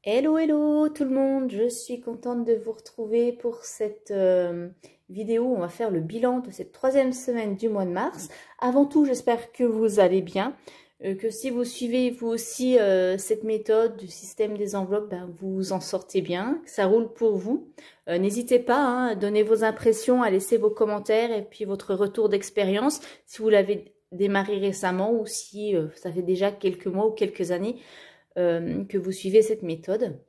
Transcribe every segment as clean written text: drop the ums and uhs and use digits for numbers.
Hello, hello tout le monde, je suis contente de vous retrouver pour cette vidéo où on va faire le bilan de cette troisième semaine du mois de mars. Avant tout, j'espère que vous allez bien, que si vous suivez vous aussi cette méthode du système des enveloppes, ben, vous en sortez bien, que ça roule pour vous. N'hésitez pas à donner vos impressions, à laisser vos commentaires et puis votre retour d'expérience si vous l'avez démarré récemment ou si ça fait déjà quelques mois ou quelques années que vous suivez cette méthode.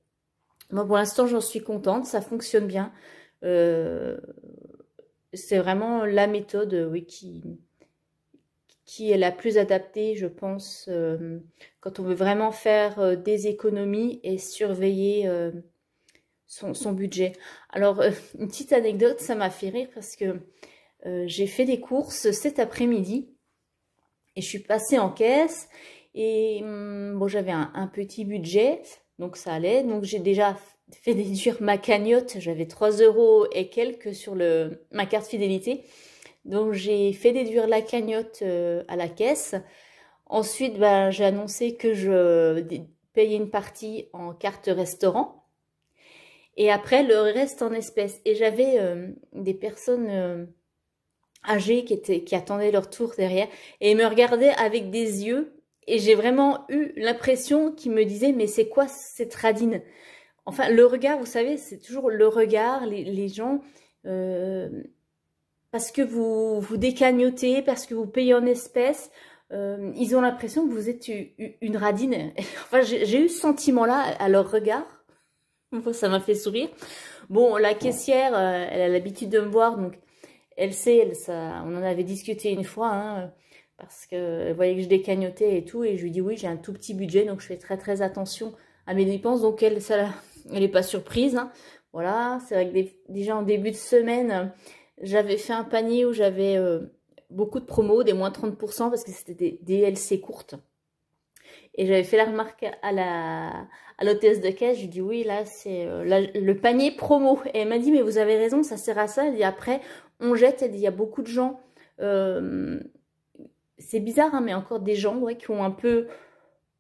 Moi, pour l'instant, j'en suis contente, ça fonctionne bien. C'est vraiment la méthode oui, qui est la plus adaptée, je pense, quand on veut vraiment faire des économies et surveiller son budget. Alors, une petite anecdote, ça m'a fait rire parce que j'ai fait des courses cet après-midi et je suis passée en caisse. Et bon, j'avais un petit budget, donc ça allait. Donc j'ai déjà fait déduire ma cagnotte. J'avais 3 € et quelques sur ma carte fidélité. Donc j'ai fait déduire la cagnotte à la caisse. Ensuite, ben, j'ai annoncé que je payais une partie en carte restaurant. Et après, le reste en espèces. Et j'avais des personnes âgées qui attendaient leur tour derrière. Et ils me regardaient avec des yeux. Et j'ai vraiment eu l'impression qu'il me disait, mais c'est quoi cette radine? Enfin, le regard, vous savez, c'est toujours le regard, les gens, parce que vous décagnotez, parce que vous payez en espèces, ils ont l'impression que vous êtes une radine. Enfin, j'ai eu ce sentiment-là à leur regard. Ça m'a fait sourire. Bon, la caissière, elle a l'habitude de me voir, donc elle sait, on en avait discuté une fois, hein, parce qu'elle voyait que je décagnotais et tout, et je lui dis oui, j'ai un tout petit budget, donc je fais très attention à mes dépenses, donc elle n'est pas surprise, hein. Voilà, c'est vrai que déjà en début de semaine, j'avais fait un panier où j'avais beaucoup de promos, des moins 30%, parce que c'était des DLC courtes. Et j'avais fait la remarque à l'hôtesse de caisse, je lui dis oui, là c'est le panier promo. Et elle m'a dit mais vous avez raison, ça sert à ça. Elle dit après on jette, elle dit il y a beaucoup de gens, c'est bizarre hein, mais encore des gens ouais, qui ont un peu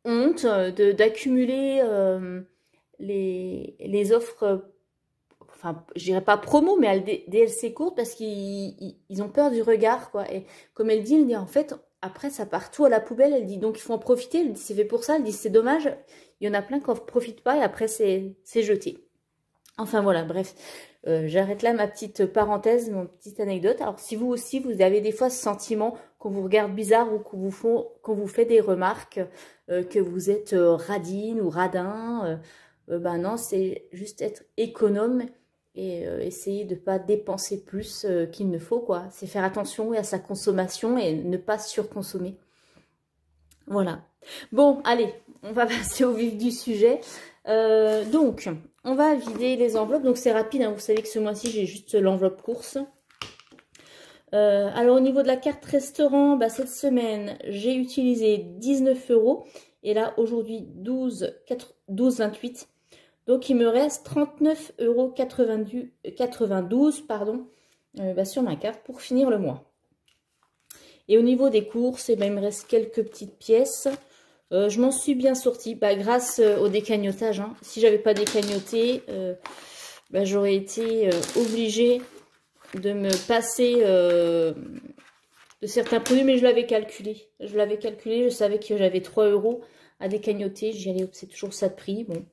honte d'accumuler les offres, enfin je dirais pas promo mais DLC courtes parce qu'ils ont peur du regard quoi. Et comme elle dit en fait après, ça part tout à la poubelle. Elle dit, donc il faut en profiter. Elle dit, c'est fait pour ça. Elle dit, c'est dommage. Il y en a plein qui n'en profitent pas et après, c'est jeté. Enfin, voilà, bref. J'arrête là ma petite parenthèse, mon petite anecdote. Alors, si vous aussi, vous avez des fois ce sentiment qu'on vous regarde bizarre ou qu'on vous fait des remarques, que vous êtes radine ou radin, ben non, c'est juste être économe et essayer de ne pas dépenser plus qu'il ne faut, quoi. C'est faire attention à sa consommation et ne pas surconsommer. Voilà. Bon, allez, on va passer au vif du sujet. Donc, on va vider les enveloppes. Donc, c'est rapide, hein. Vous savez que ce mois-ci, j'ai juste l'enveloppe course. Alors, au niveau de la carte restaurant, bah, cette semaine, j'ai utilisé 19 €. Et là, aujourd'hui, 12,28 €. Donc, il me reste 39,92 € pardon, bah, sur ma carte pour finir le mois. Et au niveau des courses, eh ben, il me reste quelques petites pièces. Je m'en suis bien sortie bah, grâce au décagnotage. Hein. Si j'avais pas décagnoté, bah, j'aurais été obligée de me passer de certains produits. Mais je l'avais calculé. Je savais que j'avais 3 € à décagnoter. J'y allais, c'est toujours ça de prix. Bon.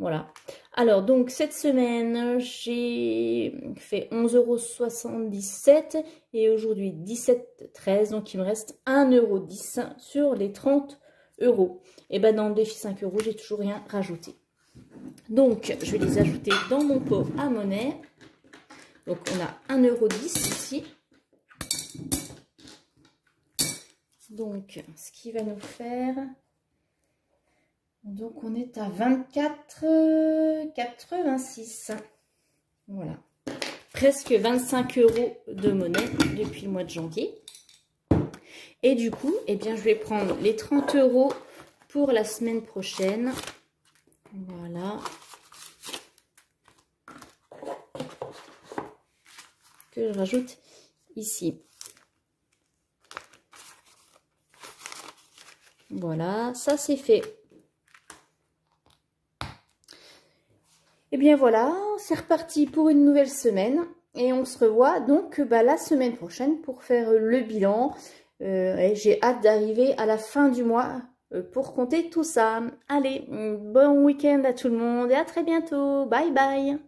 Voilà. Alors, donc, cette semaine, j'ai fait 11,77 € et aujourd'hui 17,13 €. Donc, il me reste 1,10 € sur les 30 €. Et ben, dans le défi 5 €, j'ai toujours rien rajouté. Donc, je vais les ajouter dans mon pot à monnaie. Donc, on a 1,10 € ici. Donc, ce qui va nous faire... Donc, on est à 24,86 €. Voilà. Presque 25 € de monnaie depuis le mois de janvier. Et du coup, eh bien, je vais prendre les 30 € pour la semaine prochaine. Voilà. Que je rajoute ici. Voilà, ça c'est fait. Et bien voilà, c'est reparti pour une nouvelle semaine. Et on se revoit donc la semaine prochaine pour faire le bilan. Et j'ai hâte d'arriver à la fin du mois pour compter tout ça. Allez, bon week-end à tout le monde et à très bientôt. Bye bye.